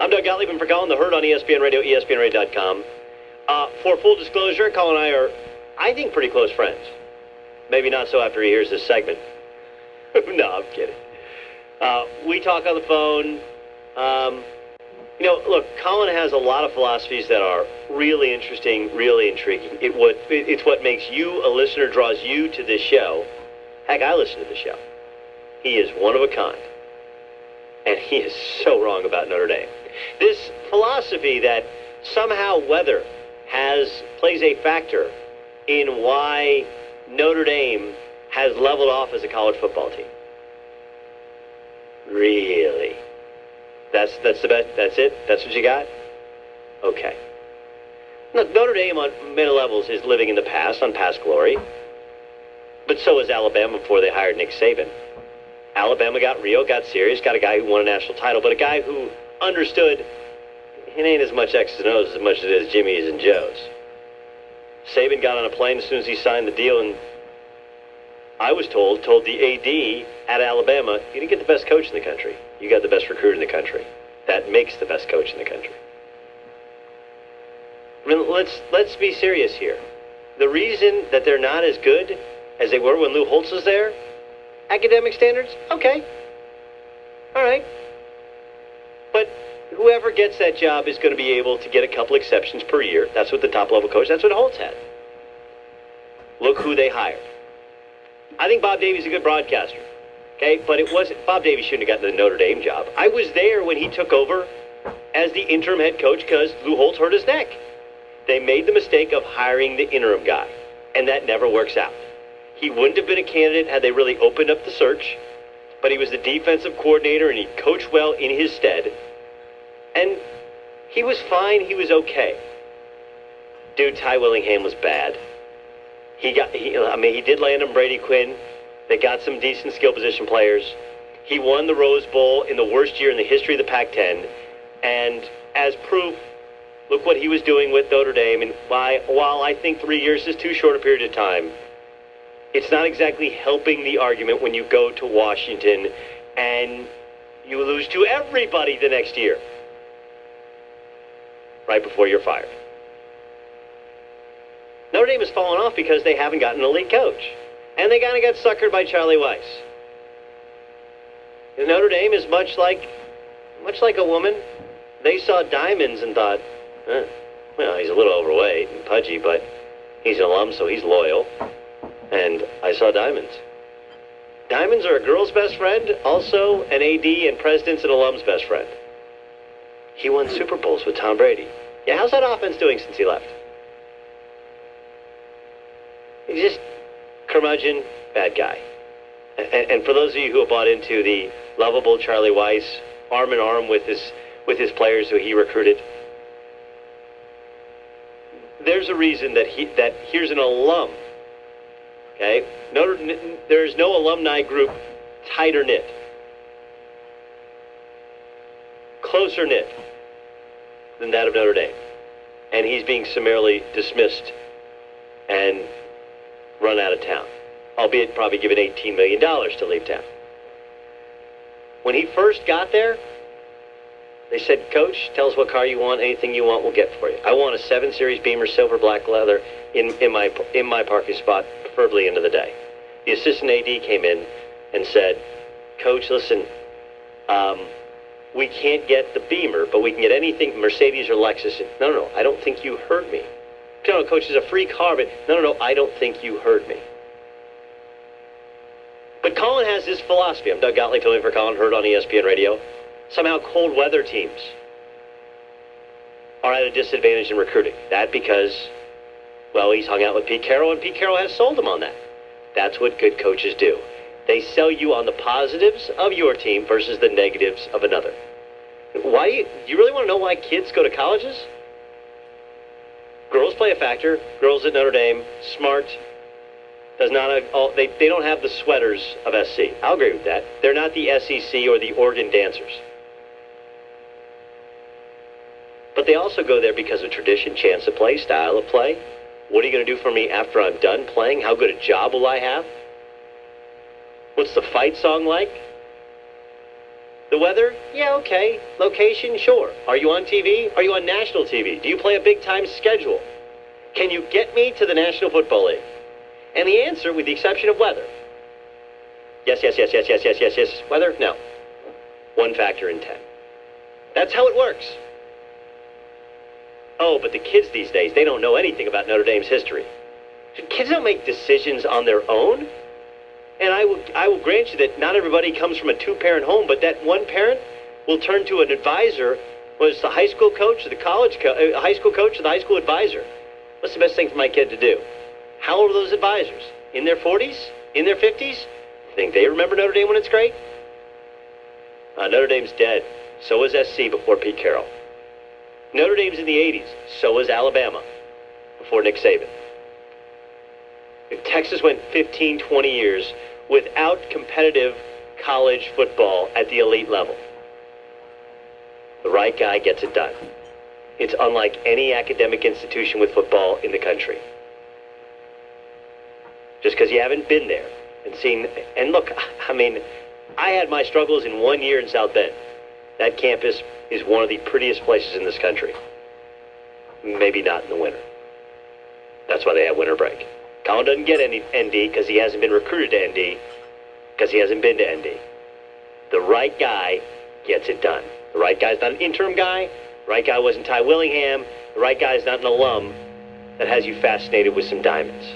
I'm Doug Gottlieb and for Colin, the Herd on ESPN Radio, ESPNRadio.com. For full disclosure, Colin and I are, I think, pretty close friends. Maybe not so after he hears this segment. No, I'm kidding. We talk on the phone. Look, Colin has a lot of philosophies that are really interesting, really intriguing. It's what makes you a listener, draws you to this show. Heck, I listen to the show. He is one of a kind. And he is so wrong about Notre Dame. This philosophy that somehow weather plays a factor in why Notre Dame has leveled off as a college football team. Really? That's the best? That's it? That's what you got? Okay. Look, Notre Dame on many levels is living in the past, on past glory. But so is Alabama before they hired Nick Saban. Alabama got real, got serious, got a guy who won a national title, but a guy who understood it ain't as much X's and O's as much as it is Jimmy's and Joe's. Saban got on a plane as soon as he signed the deal, and I was told the AD at Alabama, you didn't get the best coach in the country. You got the best recruit in the country. That makes the best coach in the country. I mean, let's be serious here. The reason that they're not as good as they were when Lou Holtz was there, academic standards, okay. All right. But whoever gets that job is going to be able to get a couple exceptions per year. That's what the top-level coach, that's what Holtz had. Look who they hired. I think Bob Davies is a good broadcaster. Okay, but it wasn't, Bob Davies shouldn't have gotten the Notre Dame job. I was there when he took over as the interim head coach because Lou Holtz hurt his neck. They made the mistake of hiring the interim guy, and that never works out. He wouldn't have been a candidate had they really opened up the search, but he was the defensive coordinator, and he coached well in his stead. And he was fine. He was okay. Dude, Ty Willingham was bad. He did land on Brady Quinn. They got some decent skill position players. He won the Rose Bowl in the worst year in the history of the Pac-10. And as proof, look what he was doing with Notre Dame. And while I think 3 years is too short a period of time, it's not exactly helping the argument when you go to Washington and you lose to everybody the next year, right before you're fired. Notre Dame has fallen off because they haven't gotten an elite coach. And they kind of got suckered by Charlie Weiss. And Notre Dame is much like a woman. They saw diamonds and thought, well, he's a little overweight and pudgy, but he's an alum, so he's loyal. And I saw diamonds. Diamonds are a girl's best friend, also an AD and president's and alum's best friend. He won Super Bowls with Tom Brady. Yeah, how's that offense doing since he left? He's just curmudgeon, bad guy. And for those of you who have bought into the lovable Charlie Weiss, arm in arm with his players who he recruited, there's a reason that here's an alum. Okay, there's no alumni group tighter knit, closer knit than that of Notre Dame, and he's being summarily dismissed and run out of town, albeit probably given $18 million to leave town. When he first got there, they said, Coach, tell us what car you want. Anything you want, we'll get for you. I want a 7 Series Beamer, silver black leather in my parking spot, preferably into the day. The assistant AD came in and said, Coach, listen, we can't get the Beamer, but we can get anything, Mercedes or Lexus. No, I don't think you heard me. No, Coach, it's a free car, but no, I don't think you heard me. But Colin has this philosophy. I'm Doug Gottlieb, filling for Colin, heard on ESPN Radio. Somehow cold weather teams are at a disadvantage in recruiting. That because, well, he's hung out with Pete Carroll, and Pete Carroll has sold him on that. That's what good coaches do. They sell you on the positives of your team versus the negatives of another. Why do you really want to know why kids go to colleges? Girls play a factor. Girls at Notre Dame, smart, does not have, they don't have the sweaters of SC. I'll agree with that. They're not the SEC or the Oregon dancers. But they also go there because of tradition, chance of play, style of play. What are you going to do for me after I'm done playing? How good a job will I have? What's the fight song like? The weather? Yeah, okay. Location? Sure. Are you on TV? Are you on national TV? Do you play a big-time schedule? Can you get me to the National Football League? And the answer, with the exception of weather, yes, yes, yes, yes, yes, yes, yes, yes. Weather? No. 1 factor in 10. That's how it works. Oh, but the kids these days, they don't know anything about Notre Dame's history. Kids don't make decisions on their own. And I will grant you that not everybody comes from a 2-parent home, but that one parent will turn to an advisor, was the high school coach or the high school coach or the high school advisor. What's the best thing for my kid to do? How old are those advisors? In their 40s? In their 50s? Think they remember Notre Dame when it's great? Notre Dame's dead. So was SC before Pete Carroll. Notre Dame's in the 80s. So was Alabama before Nick Saban. If Texas went 15, 20 years without competitive college football at the elite level, the right guy gets it done. It's unlike any academic institution with football in the country. Just because you haven't been there and seen, and look, I mean, I had my struggles in 1 year in South Bend. That campus is one of the prettiest places in this country. Maybe not in the winter. That's why they have winter break. Colin doesn't get any ND because he hasn't been recruited to ND, because he hasn't been to ND. The right guy gets it done. The right guy's not an interim guy. The right guy wasn't Ty Willingham. The right guy's not an alum that has you fascinated with some diamonds.